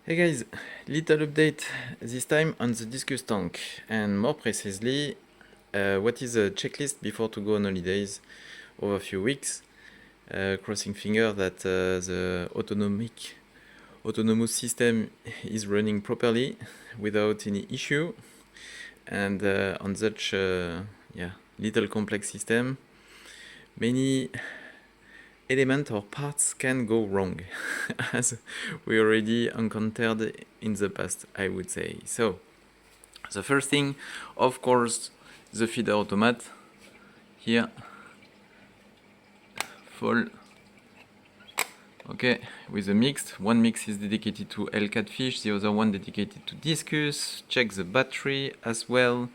Hey guys, little update this time on the Discus tank, and more precisely, what is a checklist before to go on holidays over a few weeks. Crossing finger that the autonomous system is running properly without any issue, and on such little complex system, many elements or parts can go wrong, as we already encountered in the past, I would say. So, the first thing, of course, the feeder automat. Here, full. Okay, with a mixed. One mix is dedicated to L catfish, the other one dedicated to discus. Check the battery as well.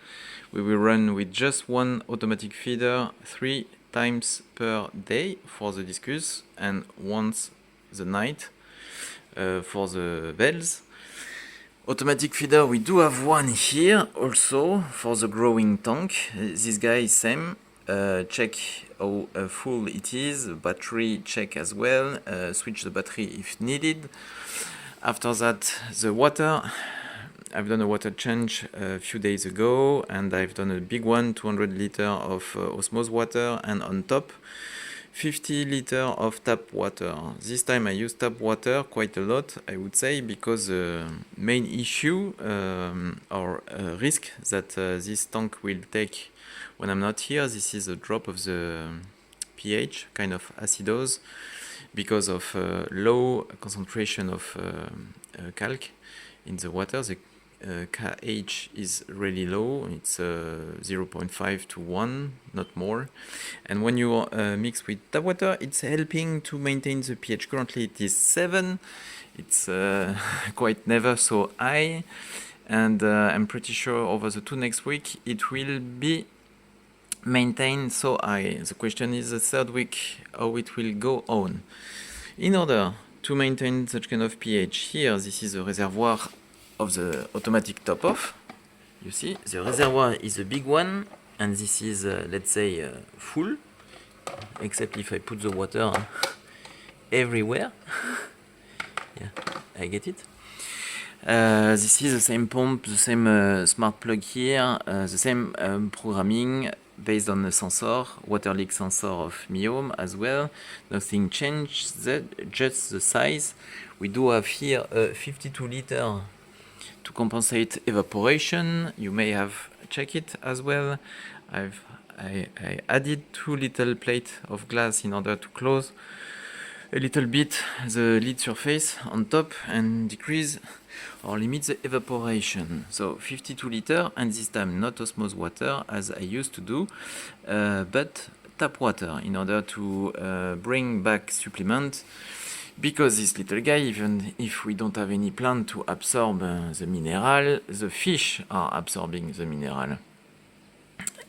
We will run with just one automatic feeder 3 times per day for the discus and once the night for the bells. Automatic feeder, we do have one here also for the growing tank. This guy is same. Check how full it is, battery check as well, switch the battery if needed. After that, the water. I've done a water change a few days ago, and I've done a big one, 200 liter of osmosis water, and on top 50 liter of tap water. This time I use tap water quite a lot, I would say, because the main issue or risk that this tank will take when I'm not here, this is a drop of the pH, kind of acidose, because of low concentration of calc in the water. The KH is really low, it's 0.5 to 1, not more. And when you mix with tap water, it's helping to maintain the pH. Currently it is 7, it's quite never so high, and I'm pretty sure over the 2 next week it will be maintained so high. The question is the 3rd week how it will go on. In order to maintain such kind of pH, here this is a reservoir of the automatic top off. You see, the reservoir is a big one, and this is let's say full, except if I put the water everywhere. Yeah, I get it. This is the same pump, the same smart plug here, the same programming based on the sensor, water leak sensor of Miom as well. Nothing changed, just the size. We do have here a 52 liter to compensate evaporation. You may have checked it as well. I added 2 little plate of glass in order to close a little bit the lid surface on top and decrease or limit the evaporation. So 52 liter, and this time not osmosis water as I used to do, but tap water in order to bring back supplement, because this little guy, even if we don't have any plant to absorb the mineral, the fish are absorbing the mineral.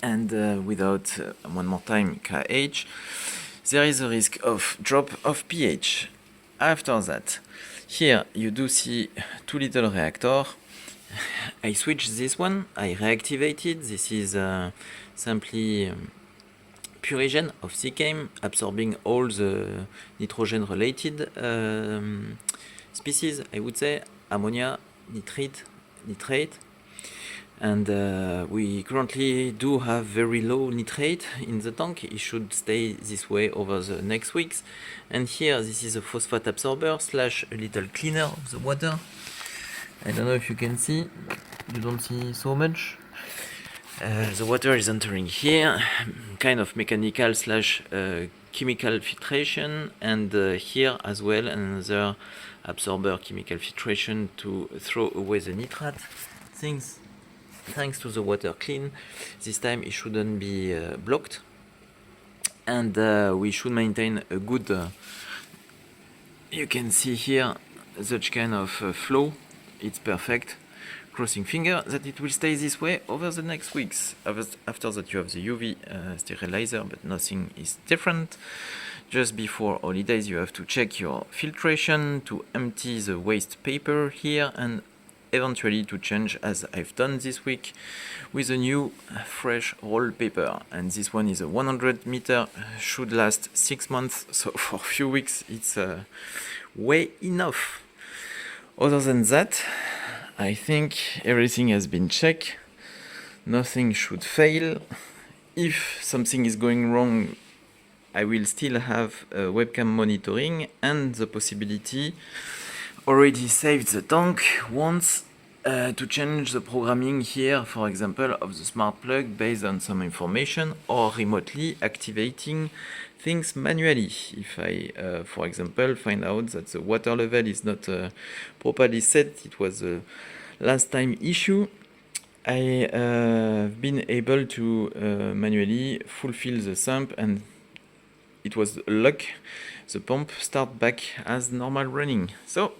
And without, one more time, KH, there is a risk of drop of pH. After that, here you do see 2 little reactor. I switched this one, I reactivated. This is simply Purigen of Seachem, absorbing all the nitrogen related species, I would say, ammonia, nitrate, and we currently do have very low nitrate in the tank. It should stay this way over the next weeks. And here, this is a phosphate absorber slash a little cleaner of the water. I don't know if you can see, you don't see so much. The water is entering here, kind of mechanical slash chemical filtration, and here as well another absorber chemical filtration to throw away the nitrate things. Thanks to the water clean, this time it shouldn't be blocked, and we should maintain a good, you can see here, such kind of flow. It's perfect. Crossing finger that it will stay this way over the next weeks. After that you have the UV sterilizer, but nothing is different. Just before holidays you have to check your filtration to empty the waste paper here, and eventually to change, as I've done this week, with a new fresh roll paper. And this one is a 100 meter, should last 6 months, so for a few weeks it's way enough. Other than that, I think everything has been checked. Nothing should fail. If something is going wrong, I will still have webcam monitoring and the possibility already saved the tank once to change the programming here, for example, of the smart plug based on some information, or remotely activating things manually. If I, for example, find out that the water level is not properly set, it was a last time issue, I have been able to manually fulfill the sump, and it was luck. The pump start back as normal running. So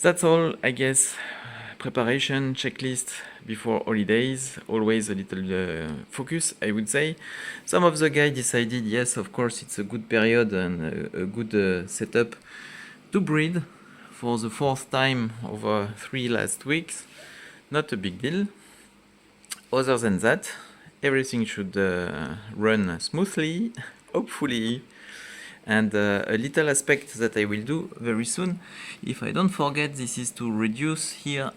that's all, I guess. Preparation, checklist before holidays, always a little focus, I would say. Some of the guys decided, yes, of course, it's a good period and a good setup to breed for the fourth time over 3 last weeks. Not a big deal. Other than that, everything should run smoothly, hopefully. And a little aspect that I will do very soon, if I don't forget, this is to reduce here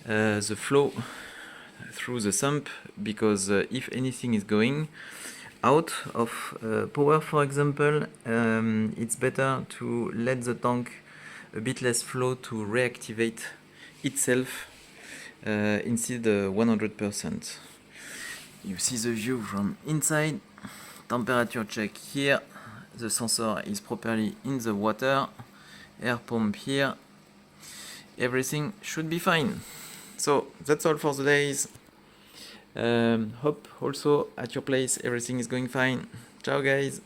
the flow through the sump, because if anything is going out of power, for example, it's better to let the tank a bit less flow to reactivate itself instead 100%. You see the view from inside. Temperature check here. The sensor is properly in the water. Air pump here. Everything should be fine. So that's all for the days. Hope also at your place everything is going fine. Ciao guys.